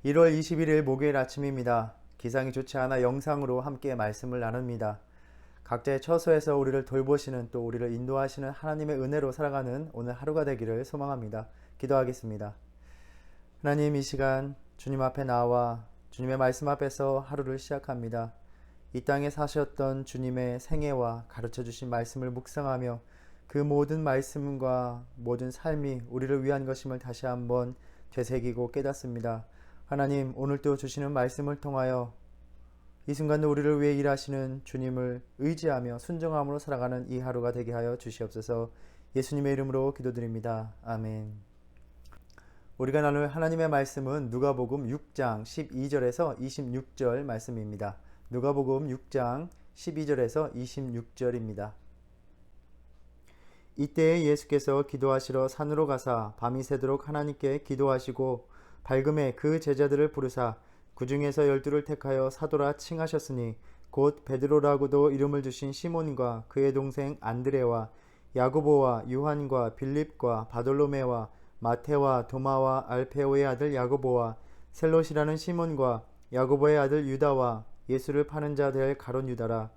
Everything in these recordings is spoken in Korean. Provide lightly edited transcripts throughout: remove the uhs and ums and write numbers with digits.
1월 21일 목요일 아침입니다. 기상이 좋지 않아 영상으로 함께 말씀을 나눕니다. 각자의 처소에서 우리를 돌보시는 또 우리를 인도하시는 하나님의 은혜로 살아가는 오늘 하루가 되기를 소망합니다. 기도하겠습니다. 하나님, 이 시간 주님 앞에 나와 주님의 말씀 앞에서 하루를 시작합니다. 이 땅에 사셨던 주님의 생애와 가르쳐 주신 말씀을 묵상하며 그 모든 말씀과 모든 삶이 우리를 위한 것임을 다시 한번 되새기고 깨닫습니다. 하나님, 오늘도 주시는 말씀을 통하여 이 순간도 우리를 위해 일하시는 주님을 의지하며 순종함으로 살아가는 이 하루가 되게 하여 주시옵소서. 예수님의 이름으로 기도드립니다. 아멘. 우리가 나눌 하나님의 말씀은 누가복음 6장 12절에서 26절 말씀입니다. 누가복음 6장 12절에서 26절입니다. 이때에 예수께서 기도하시러 산으로 가사 밤이 새도록 하나님께 기도하시고 밝음에 그 제자들을 부르사 그 중에서 12를 택하여 사도라 칭하셨으니 곧 베드로라고도 이름을 주신 시몬과 그의 동생 안드레와 야고보와 요한과 빌립과 바돌로메와 마테와 도마와 알페오의 아들 야고보와 셀롯이라는 시몬과 야고보의 아들 유다와 예수를 파는 자 될 가롯 유다라.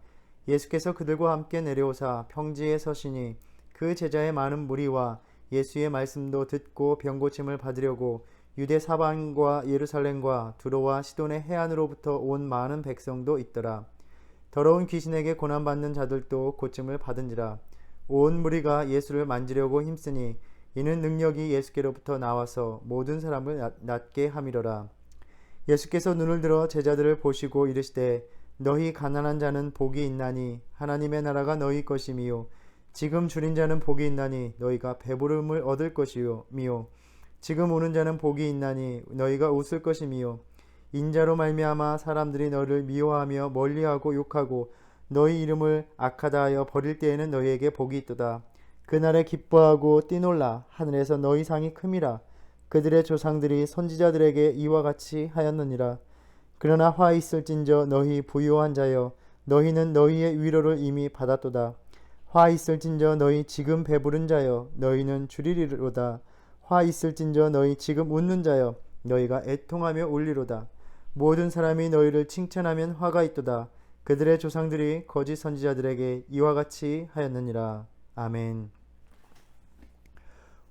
예수께서 그들과 함께 내려오사 평지에 서시니 그 제자의 많은 무리와 예수의 말씀도 듣고 병고침을 받으려고 유대 사방과 예루살렘과 두로와 시돈의 해안으로부터 온 많은 백성도 있더라. 더러운 귀신에게 고난받는 자들도 고침을 받은지라. 온 무리가 예수를 만지려고 힘쓰니 이는 능력이 예수께로부터 나와서 모든 사람을 낫게 함이로라. 예수께서 눈을 들어 제자들을 보시고 이르시되 너희 가난한 자는 복이 있나니 하나님의 나라가 너희 것이미요. 지금 줄인 자는 복이 있나니 너희가 배부름을 얻을 것이요 미요. 지금 우는 자는 복이 있나니 너희가 웃을 것이미요. 인자로 말미암아 사람들이 너를 미워하며 멀리하고 욕하고 너희 이름을 악하다 하여 버릴 때에는 너희에게 복이 있도다. 그날에 기뻐하고 뛰놀라. 하늘에서 너희 상이 큼이라. 그들의 조상들이 선지자들에게 이와 같이 하였느니라. 그러나 화 있을진저 너희 부요한 자여 너희는 너희의 위로를 이미 받았도다. 화 있을진저 너희 지금 배부른 자여 너희는 주리리로다. 화 있을진저 너희 지금 웃는 자여 너희가 애통하며 울리로다. 모든 사람이 너희를 칭찬하면 화가 있도다. 그들의 조상들이 거짓 선지자들에게 이와 같이 하였느니라. 아멘.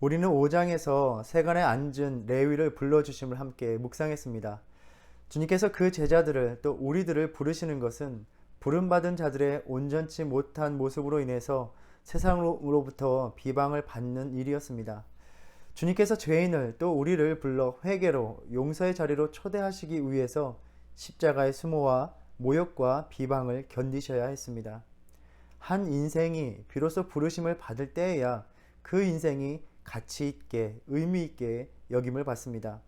우리는 5장에서 세간에 앉은 레위를 불러주심을 함께 묵상했습니다. 주님께서 그 제자들을 또 우리들을 부르시는 것은 부름받은 자들의 온전치 못한 모습으로 인해서 세상으로부터 비방을 받는 일이었습니다. 주님께서 죄인을 또 우리를 불러 회개로 용서의 자리로 초대하시기 위해서 십자가의 수모와 모욕과 비방을 견디셔야 했습니다. 한 인생이 비로소 부르심을 받을 때에야 그 인생이 가치 있게 의미 있게 여김을 받습니다.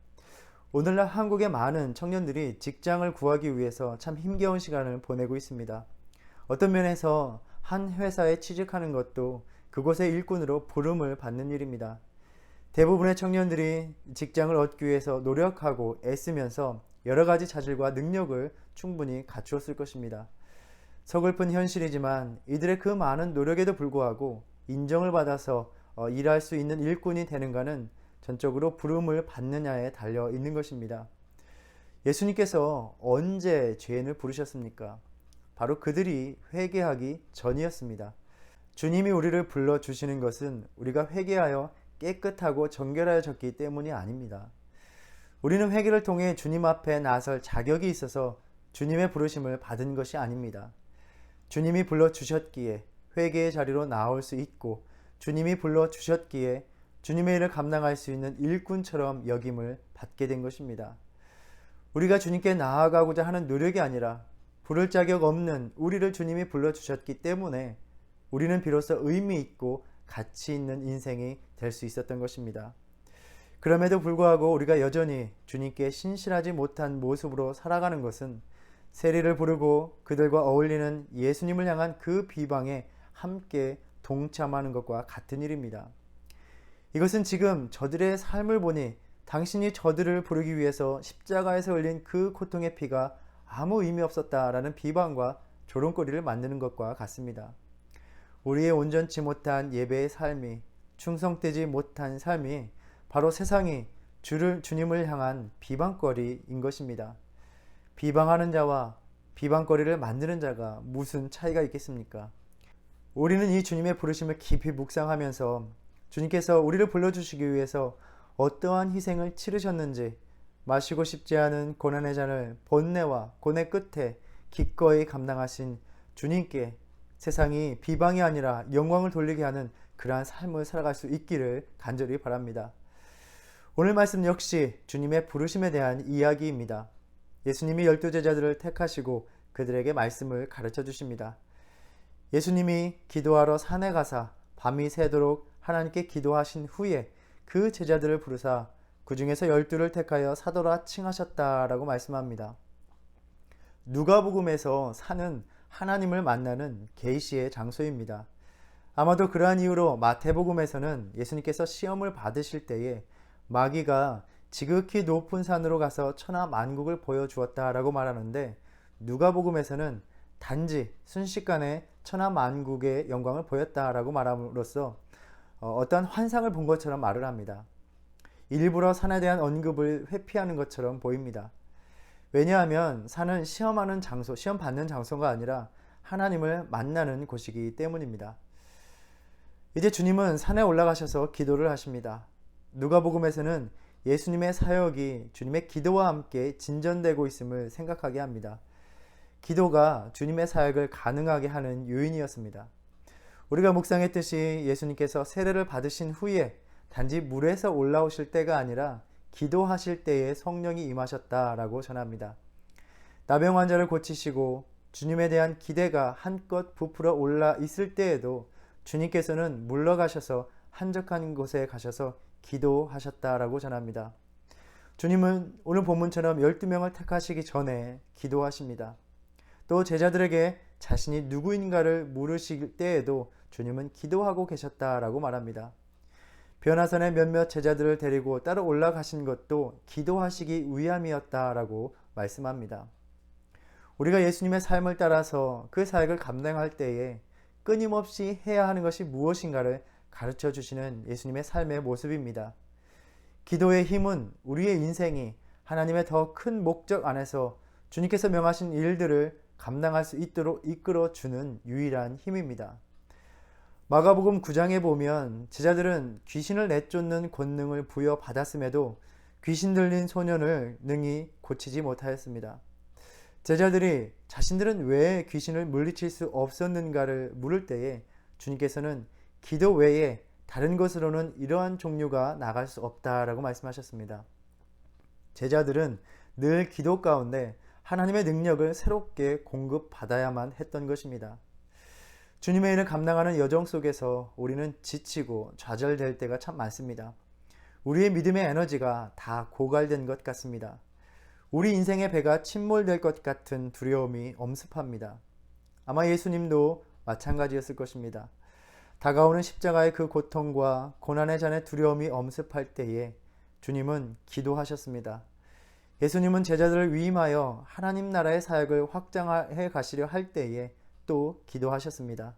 오늘날 한국의 많은 청년들이 직장을 구하기 위해서 참 힘겨운 시간을 보내고 있습니다. 어떤 면에서 한 회사에 취직하는 것도 그곳의 일꾼으로 부름을 받는 일입니다. 대부분의 청년들이 직장을 얻기 위해서 노력하고 애쓰면서 여러 가지 자질과 능력을 충분히 갖추었을 것입니다. 서글픈 현실이지만 이들의 그 많은 노력에도 불구하고 인정을 받아서 일할 수 있는 일꾼이 되는가는 전적으로 부름을 받느냐에 달려 있는 것입니다. 예수님께서 언제 죄인을 부르셨습니까? 바로 그들이 회개하기 전이었습니다. 주님이 우리를 불러주시는 것은 우리가 회개하여 깨끗하고 정결하여졌기 때문이 아닙니다. 우리는 회개를 통해 주님 앞에 나설 자격이 있어서 주님의 부르심을 받은 것이 아닙니다. 주님이 불러주셨기에 회개의 자리로 나올 수 있고 주님이 불러주셨기에 주님의 일을 감당할 수 있는 일꾼처럼 여김을 받게 된 것입니다. 우리가 주님께 나아가고자 하는 노력이 아니라 부를 자격 없는 우리를 주님이 불러주셨기 때문에 우리는 비로소 의미 있고 가치 있는 인생이 될 수 있었던 것입니다. 그럼에도 불구하고 우리가 여전히 주님께 신실하지 못한 모습으로 살아가는 것은 세리를 부르고 그들과 어울리는 예수님을 향한 그 비방에 함께 동참하는 것과 같은 일입니다. 이것은 지금 저들의 삶을 보니 당신이 저들을 부르기 위해서 십자가에서 흘린 그 고통의 피가 아무 의미 없었다라는 비방과 조롱거리를 만드는 것과 같습니다. 우리의 온전치 못한 예배의 삶이 충성되지 못한 삶이 바로 세상이 주님을 향한 비방거리인 것입니다. 비방하는 자와 비방거리를 만드는 자가 무슨 차이가 있겠습니까? 우리는 이 주님의 부르심을 깊이 묵상하면서 주님께서 우리를 불러주시기 위해서 어떠한 희생을 치르셨는지, 마시고 싶지 않은 고난의 잔을 번뇌와 고뇌 끝에 기꺼이 감당하신 주님께 세상이 비방이 아니라 영광을 돌리게 하는 그러한 삶을 살아갈 수 있기를 간절히 바랍니다. 오늘 말씀 역시 주님의 부르심에 대한 이야기입니다. 예수님이 12제자들을 택하시고 그들에게 말씀을 가르쳐 주십니다. 예수님이 기도하러 산에 가사 밤이 새도록 하나님께 기도하신 후에 그 제자들을 부르사 그 중에서 12를 택하여 사도라 칭하셨다라고 말씀합니다. 누가복음에서 산은 하나님을 만나는 계시의 장소입니다. 아마도 그러한 이유로 마태복음에서는 예수님께서 시험을 받으실 때에 마귀가 지극히 높은 산으로 가서 천하 만국을 보여주었다라고 말하는데, 누가복음에서는 단지 순식간에 천하 만국의 영광을 보였다라고 말함으로써 어떠한 환상을 본 것처럼 말을 합니다. 일부러 산에 대한 언급을 회피하는 것처럼 보입니다. 왜냐하면 산은 시험하는 장소, 시험 받는 장소가 아니라 하나님을 만나는 곳이기 때문입니다. 이제 주님은 산에 올라가셔서 기도를 하십니다. 누가복음에서는 예수님의 사역이 주님의 기도와 함께 진전되고 있음을 생각하게 합니다. 기도가 주님의 사역을 가능하게 하는 요인이었습니다. 우리가 묵상했듯이 예수님께서 세례를 받으신 후에 단지 물에서 올라오실 때가 아니라 기도하실 때에 성령이 임하셨다라고 전합니다. 나병 환자를 고치시고 주님에 대한 기대가 한껏 부풀어 올라 있을 때에도 주님께서는 물러가셔서 한적한 곳에 가셔서 기도하셨다라고 전합니다. 주님은 오늘 본문처럼 12명을 택하시기 전에 기도하십니다. 또 제자들에게 자신이 누구인가를 물으실 때에도 주님은 기도하고 계셨다라고 말합니다. 변화산에 몇몇 제자들을 데리고 따로 올라가신 것도 기도하시기 위함이었다라고 말씀합니다. 우리가 예수님의 삶을 따라서 그 사역을 감당할 때에 끊임없이 해야 하는 것이 무엇인가를 가르쳐 주시는 예수님의 삶의 모습입니다. 기도의 힘은 우리의 인생이 하나님의 더 큰 목적 안에서 주님께서 명하신 일들을 감당할 수 있도록 이끌어 주는 유일한 힘입니다. 마가복음 9장에 보면 제자들은 귀신을 내쫓는 권능을 부여받았음에도 귀신 들린 소년을 능히 고치지 못하였습니다. 제자들이 자신들은 왜 귀신을 물리칠 수 없었는가를 물을 때에 주님께서는 기도 외에 다른 것으로는 이러한 종류가 나갈 수 없다라고 말씀하셨습니다. 제자들은 늘 기도 가운데 하나님의 능력을 새롭게 공급받아야만 했던 것입니다. 주님의 일을 감당하는 여정 속에서 우리는 지치고 좌절될 때가 참 많습니다. 우리의 믿음의 에너지가 다 고갈된 것 같습니다. 우리 인생의 배가 침몰될 것 같은 두려움이 엄습합니다. 아마 예수님도 마찬가지였을 것입니다. 다가오는 십자가의 그 고통과 고난의 잔의 두려움이 엄습할 때에 주님은 기도하셨습니다. 예수님은 제자들을 위임하여 하나님 나라의 사역을 확장해 가시려 할 때에 또 기도하셨습니다.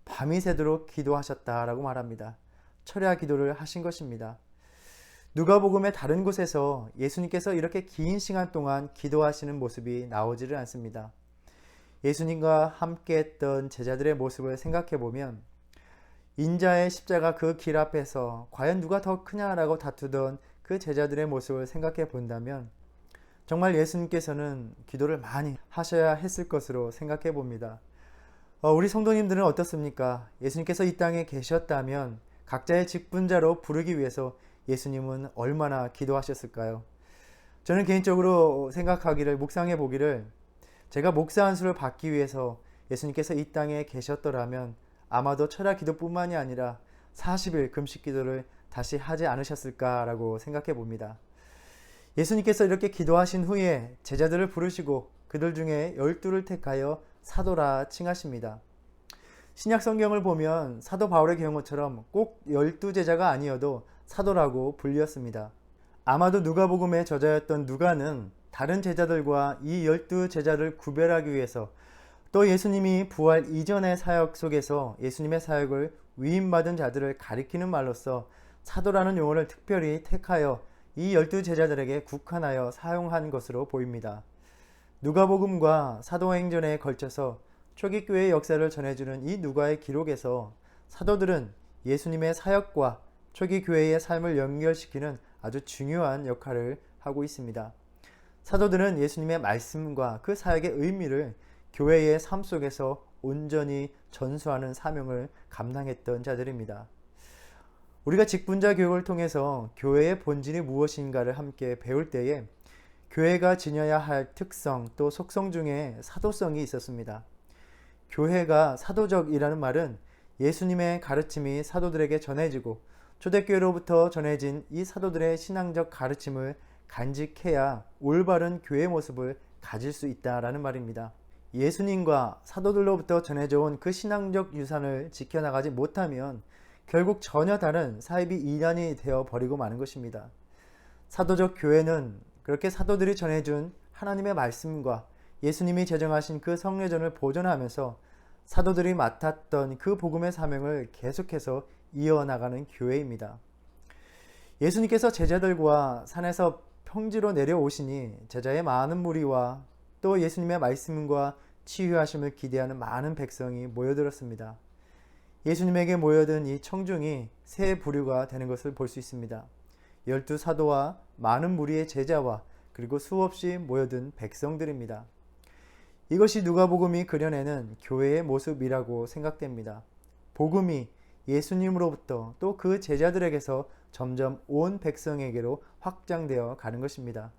밤이 새도록 기도하셨다라고 말합니다. 철야 기도를 하신 것입니다. 누가복음의 다른 곳에서 예수님께서 이렇게 긴 시간 동안 기도하시는 모습이 나오지를 않습니다. 예수님과 함께 했던 제자들의 모습을 생각해 보면 인자의 십자가 그 길 앞에서 과연 누가 더 크냐라고 다투던 그 제자들의 모습을 생각해 본다면 정말 예수님께서는 기도를 많이 하셔야 했을 것으로 생각해 봅니다. 우리 성도님들은 어떻습니까? 예수님께서 이 땅에 계셨다면 각자의 직분자로 부르기 위해서 예수님은 얼마나 기도하셨을까요? 저는 개인적으로 생각하기를, 묵상해 보기를, 제가 목사 안수를 받기 위해서 예수님께서 이 땅에 계셨더라면 아마도 철야 기도뿐만이 아니라 40일 금식 기도를 다시 하지 않으셨을까라고 생각해 봅니다. 예수님께서 이렇게 기도하신 후에 제자들을 부르시고 그들 중에 12를 택하여 사도라 칭하십니다. 신약 성경을 보면 사도 바울의 경우처럼 꼭 12제자가 아니어도 사도라고 불렸습니다. 아마도 누가복음의 저자였던 누가는 다른 제자들과 이 12제자를 구별하기 위해서 또 예수님이 부활 이전의 사역 속에서 예수님의 사역을 위임받은 자들을 가리키는 말로써 사도라는 용어를 특별히 택하여 이 12제자들에게 국한하여 사용한 것으로 보입니다. 누가복음과 사도행전에 걸쳐서 초기 교회의 역사를 전해주는 이 누가의 기록에서 사도들은 예수님의 사역과 초기 교회의 삶을 연결시키는 아주 중요한 역할을 하고 있습니다. 사도들은 예수님의 말씀과 그 사역의 의미를 교회의 삶 속에서 온전히 전수하는 사명을 감당했던 자들입니다. 우리가 직분자 교육을 통해서 교회의 본질이 무엇인가를 함께 배울 때에 교회가 지녀야 할 특성 또 속성 중에 사도성이 있었습니다. 교회가 사도적이라는 말은 예수님의 가르침이 사도들에게 전해지고 초대교회로부터 전해진 이 사도들의 신앙적 가르침을 간직해야 올바른 교회 모습을 가질 수 있다라는 말입니다. 예수님과 사도들로부터 전해져 온 그 신앙적 유산을 지켜나가지 못하면 결국 전혀 다른 사이비 이단이 되어 버리고 마는 것입니다. 사도적 교회는 그렇게 사도들이 전해준 하나님의 말씀과 예수님이 제정하신 그 성례전을 보존하면서 사도들이 맡았던 그 복음의 사명을 계속해서 이어나가는 교회입니다. 예수님께서 제자들과 산에서 평지로 내려오시니 제자의 많은 무리와 또 예수님의 말씀과 치유하심을 기대하는 많은 백성이 모여들었습니다. 예수님에게 모여든 이 청중이 세 부류가 되는 것을 볼 수 있습니다. 12사도와 많은 무리의 제자와 그리고 수없이 모여든 백성들입니다. 이것이 누가복음이 그려내는 교회의 모습이라고 생각됩니다. 복음이 예수님으로부터 또 그 제자들에게서 점점 온 백성에게로 확장되어 가는 것입니다.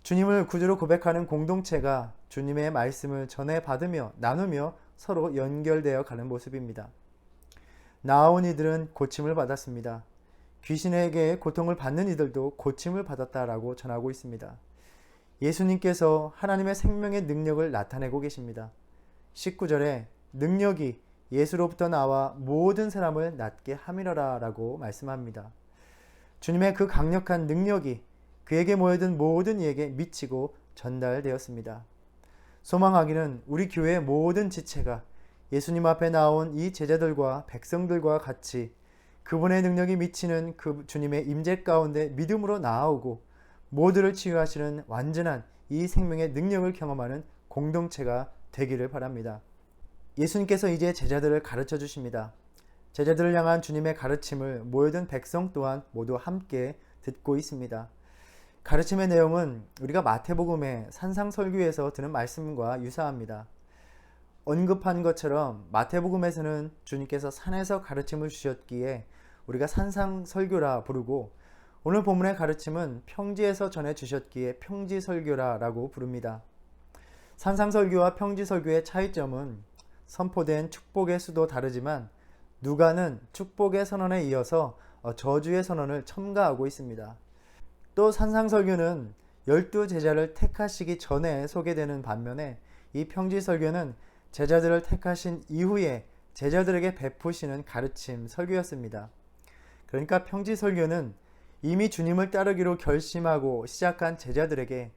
주님을 구주로 고백하는 공동체가 주님의 말씀을 전해받으며 나누며 서로 연결되어 가는 모습입니다. 나아온 이들은 고침을 받았습니다. 귀신에게 고통을 받는 이들도 고침을 받았다라고 전하고 있습니다. 예수님께서 하나님의 생명의 능력을 나타내고 계십니다. 19절에 능력이 예수로부터 나와 모든 사람을 낫게 함이러라 라고 말씀합니다. 주님의 그 강력한 능력이 그에게 모여든 모든 이에게 미치고 전달되었습니다. 소망하기는 우리 교회의 모든 지체가 예수님 앞에 나온 이 제자들과 백성들과 같이 그분의 능력이 미치는 그 주님의 임재 가운데 믿음으로 나아오고 모두를 치유하시는 완전한 이 생명의 능력을 경험하는 공동체가 되기를 바랍니다. 예수님께서 이제 제자들을 가르쳐 주십니다. 제자들을 향한 주님의 가르침을 모여든 백성 또한 모두 함께 듣고 있습니다. 가르침의 내용은 우리가 마태복음의 산상설교에서 드는 말씀과 유사합니다. 언급한 것처럼 마태복음에서는 주님께서 산에서 가르침을 주셨기에 우리가 산상설교라 부르고 오늘 본문의 가르침은 평지에서 전해 주셨기에 평지설교라고 부릅니다. 산상설교와 평지설교의 차이점은 선포된 축복의 수도 다르지만 누가는 축복의 선언에 이어서 저주의 선언을 첨가하고 있습니다. 또 산상설교는 12제자를 택하시기 전에 소개되는 반면에 이 평지설교는 제자들을 택하신 이후에 제자들에게 베푸시는 가르침 설교였습니다. 그러니까 평지설교는 이미 주님을 따르기로 결심하고 시작한 제자들에게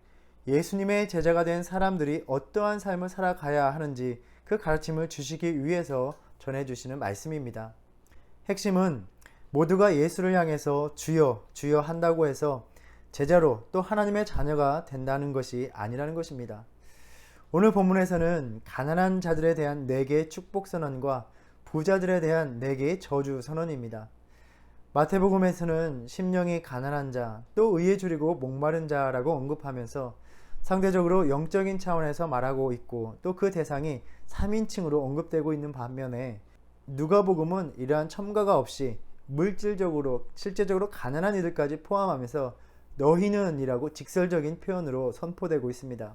예수님의 제자가 된 사람들이 어떠한 삶을 살아가야 하는지 그 가르침을 주시기 위해서 전해주시는 말씀입니다. 핵심은 모두가 예수를 향해서 주여 주여 한다고 해서 제자로 또 하나님의 자녀가 된다는 것이 아니라는 것입니다. 오늘 본문에서는 가난한 자들에 대한 4개의 축복 선언과 부자들에 대한 4개의 저주 선언입니다. 마태복음에서는 심령이 가난한 자, 또 의에 줄이고 목마른 자라고 언급하면서 상대적으로 영적인 차원에서 말하고 있고 또 그 대상이 3인칭으로 언급되고 있는 반면에 누가복음은 이러한 첨가가 없이 물질적으로 실제적으로 가난한 이들까지 포함하면서 너희는 이라고 직설적인 표현으로 선포되고 있습니다.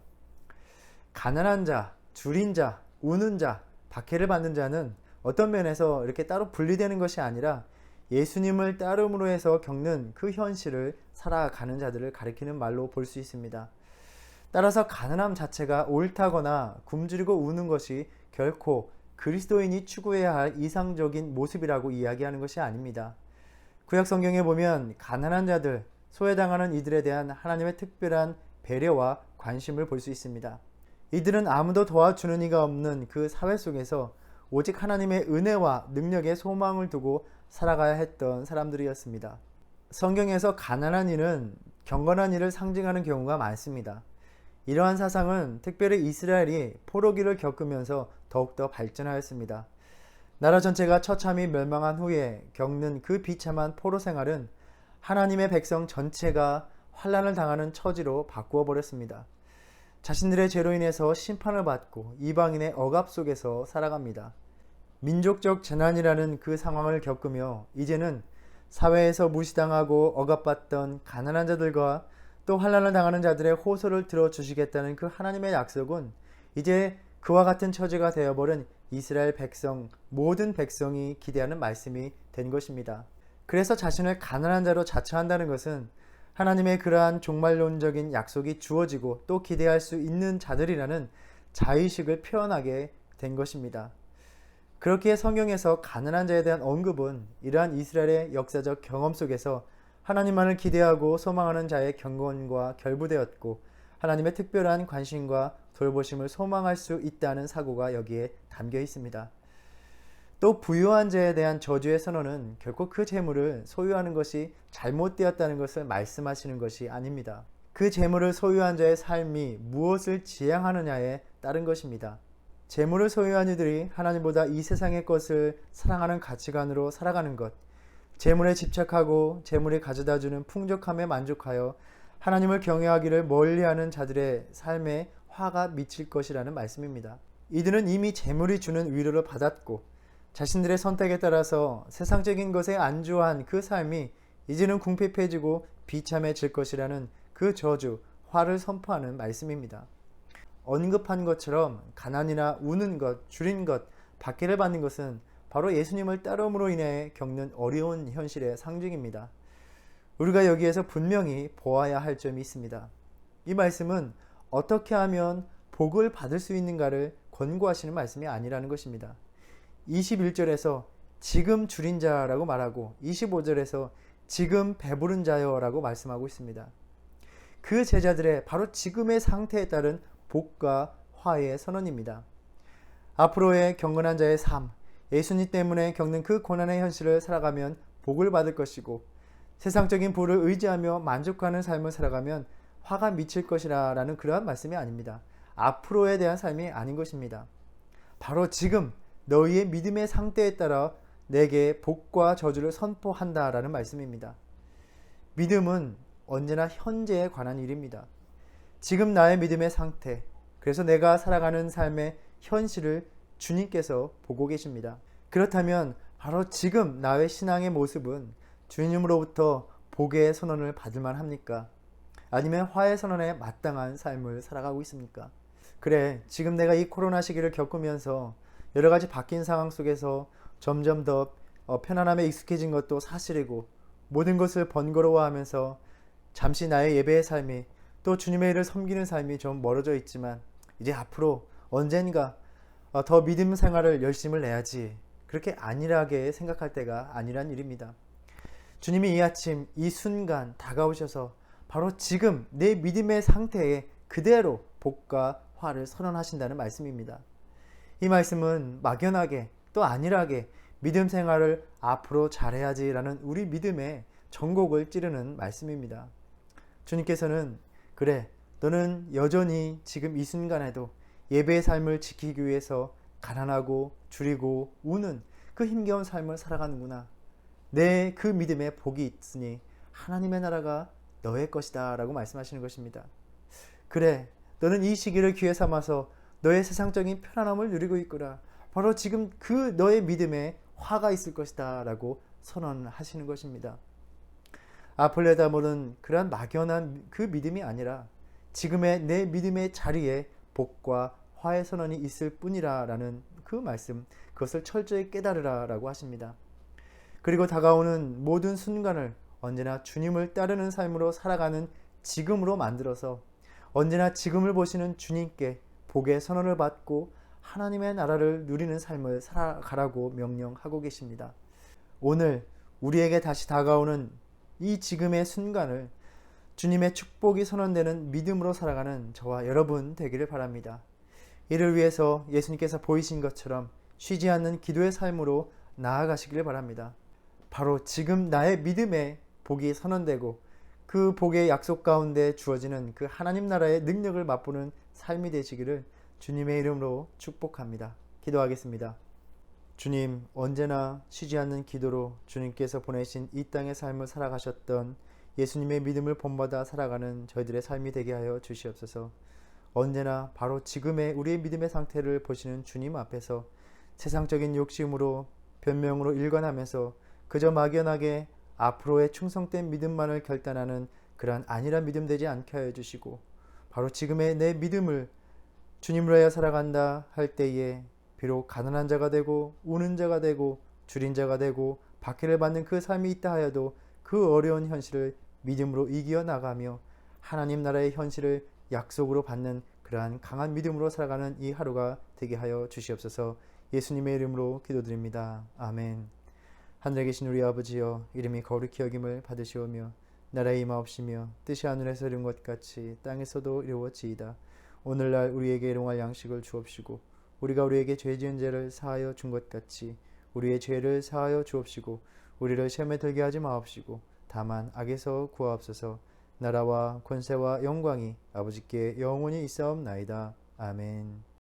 가난한 자, 줄인 자, 우는 자, 박해를 받는 자는 어떤 면에서 이렇게 따로 분리되는 것이 아니라 예수님을 따름으로 해서 겪는 그 현실을 살아가는 자들을 가리키는 말로 볼 수 있습니다. 따라서 가난함 자체가 옳다거나 굶주리고 우는 것이 결코 그리스도인이 추구해야 할 이상적인 모습이라고 이야기하는 것이 아닙니다. 구약 성경에 보면 가난한 자들, 소외당하는 이들에 대한 하나님의 특별한 배려와 관심을 볼 수 있습니다. 이들은 아무도 도와주는 이가 없는 그 사회 속에서 오직 하나님의 은혜와 능력에 소망을 두고 살아가야 했던 사람들이었습니다. 성경에서 가난한 이는 경건한 일을 상징하는 경우가 많습니다. 이러한 사상은 특별히 이스라엘이 포로기를 겪으면서 더욱더 발전하였습니다. 나라 전체가 처참히 멸망한 후에 겪는 그 비참한 포로 생활은 하나님의 백성 전체가 환난을 당하는 처지로 바꾸어 버렸습니다. 자신들의 죄로 인해서 심판을 받고 이방인의 억압 속에서 살아갑니다. 민족적 재난이라는 그 상황을 겪으며 이제는 사회에서 무시당하고 억압받던 가난한 자들과 또 환난을 당하는 자들의 호소를 들어주시겠다는 그 하나님의 약속은 이제 그와 같은 처지가 되어버린 이스라엘 백성, 모든 백성이 기대하는 말씀이 된 것입니다. 그래서 자신을 가난한 자로 자처한다는 것은 하나님의 그러한 종말론적인 약속이 주어지고 또 기대할 수 있는 자들이라는 자의식을 표현하게 된 것입니다. 그렇기에 성경에서 가난한 자에 대한 언급은 이러한 이스라엘의 역사적 경험 속에서 하나님만을 기대하고 소망하는 자의 경건과 결부되었고 하나님의 특별한 관심과 돌보심을 소망할 수 있다는 사고가 여기에 담겨 있습니다. 또 부유한 자에 대한 저주의 선언은 결코 그 재물을 소유하는 것이 잘못되었다는 것을 말씀하시는 것이 아닙니다. 그 재물을 소유한 자의 삶이 무엇을 지향하느냐에 따른 것입니다. 재물을 소유한 이들이 하나님보다 이 세상의 것을 사랑하는 가치관으로 살아가는 것, 재물에 집착하고 재물이 가져다주는 풍족함에 만족하여 하나님을 경외하기를 멀리하는 자들의 삶에 화가 미칠 것이라는 말씀입니다. 이들은 이미 재물이 주는 위로를 받았고 자신들의 선택에 따라서 세상적인 것에 안주한 그 삶이 이제는 궁핍해지고 비참해질 것이라는 그 저주, 화를 선포하는 말씀입니다. 언급한 것처럼 가난이나 우는 것, 줄인 것, 박해를 받는 것은 바로 예수님을 따름으로 인해 겪는 어려운 현실의 상징입니다. 우리가 여기에서 분명히 보아야 할 점이 있습니다. 이 말씀은 어떻게 하면 복을 받을 수 있는가를 권고하시는 말씀이 아니라는 것입니다. 21절에서 지금 줄인 자라고 말하고 25절에서 지금 배부른 자여 라고 말씀하고 있습니다. 그 제자들의 바로 지금의 상태에 따른 복과 화해의 선언입니다. 앞으로의 경건한 자의 삶, 예수님 때문에 겪는 그 고난의 현실을 살아가면 복을 받을 것이고 세상적인 부를 의지하며 만족하는 삶을 살아가면 화가 미칠 것이라 라는 그러한 말씀이 아닙니다. 앞으로에 대한 삶이 아닌 것입니다. 바로 지금 너희의 믿음의 상태에 따라 내게 복과 저주를 선포한다 라는 말씀입니다. 믿음은 언제나 현재에 관한 일입니다. 지금 나의 믿음의 상태, 그래서 내가 살아가는 삶의 현실을 주님께서 보고 계십니다. 그렇다면 바로 지금 나의 신앙의 모습은 주님으로부터 복의 선언을 받을 만합니까? 아니면 화의 선언에 마땅한 삶을 살아가고 있습니까? 그래, 지금 내가 이 코로나 시기를 겪으면서 여러 가지 바뀐 상황 속에서 점점 더 편안함에 익숙해진 것도 사실이고 모든 것을 번거로워하면서 잠시 나의 예배의 삶이 또 주님의 일을 섬기는 삶이 좀 멀어져 있지만 이제 앞으로 언젠가 더 믿음 생활을 열심을 내야지, 그렇게 안일하게 생각할 때가 아니란 일입니다. 주님이 이 아침 이 순간 다가오셔서 바로 지금 내 믿음의 상태에 그대로 복과 화를 선언하신다는 말씀입니다. 이 말씀은 막연하게 또 안일하게 믿음 생활을 앞으로 잘해야지 라는 우리 믿음의 전곡을 찌르는 말씀입니다. 주님께서는 그래, 너는 여전히 지금 이 순간에도 예배의 삶을 지키기 위해서 가난하고 줄이고 우는 그 힘겨운 삶을 살아가는구나. 내 그 믿음에 복이 있으니 하나님의 나라가 너의 것이다 라고 말씀하시는 것입니다. 그래, 너는 이 시기를 기회 삼아서 너의 세상적인 편안함을 누리고 있구나. 바로 지금 그 너의 믿음에 화가 있을 것이다 라고 선언하시는 것입니다. 앞을 내다보는 그러한 막연한 그 믿음이 아니라 지금의 내 믿음의 자리에 복과 화의 선언이 있을 뿐이라 라는 그 말씀, 그것을 철저히 깨달으라 라고 하십니다. 그리고 다가오는 모든 순간을 언제나 주님을 따르는 삶으로 살아가는 지금으로 만들어서 언제나 지금을 보시는 주님께 복의 선언을 받고 하나님의 나라를 누리는 삶을 살아가라고 명령하고 계십니다. 오늘 우리에게 다시 다가오는 이 지금의 순간을 주님의 축복이 선언되는 믿음으로 살아가는 저와 여러분 되기를 바랍니다. 이를 위해서 예수님께서 보이신 것처럼 쉬지 않는 기도의 삶으로 나아가시기를 바랍니다. 바로 지금 나의 믿음에 복이 선언되고 그 복의 약속 가운데 주어지는 그 하나님 나라의 능력을 맛보는 삶이 되시기를 주님의 이름으로 축복합니다. 기도하겠습니다. 주님, 언제나 쉬지 않는 기도로 주님께서 보내신 이 땅의 삶을 살아가셨던 예수님의 믿음을 본받아 살아가는 저희들의 삶이 되게 하여 주시옵소서. 언제나 바로 지금의 우리의 믿음의 상태를 보시는 주님 앞에서 세상적인 욕심으로 변명으로 일관하면서 그저 막연하게 앞으로의 충성된 믿음만을 결단하는 그러한 안일한 믿음 되지 않게 하여 주시고, 바로 지금의 내 믿음을 주님으로 하여 살아간다 할 때에 비록 가난한 자가 되고 우는 자가 되고 줄인 자가 되고 박해를 받는 그 삶이 있다 하여도 그 어려운 현실을 믿음으로 이겨 나가며 하나님 나라의 현실을 약속으로 받는 그러한 강한 믿음으로 살아가는 이 하루가 되게 하여 주시옵소서. 예수님의 이름으로 기도드립니다. 아멘. 하늘에 계신 우리 아버지여, 이름이 거룩히 여김을 받으시오며 나라의 임하옵시며 뜻이 하늘에서 이룬 것 같이 땅에서도 이루어지이다. 오늘날 우리에게 일용할 양식을 주옵시고 우리가 우리에게 죄 지은 죄를 사하여 준 것 같이 우리의 죄를 사하여 주옵시고 우리를 시험에 들게 하지 마옵시고 다만 악에서 구하옵소서. 나라와 권세와 영광이 아버지께 영원히 있사옵나이다. 아멘.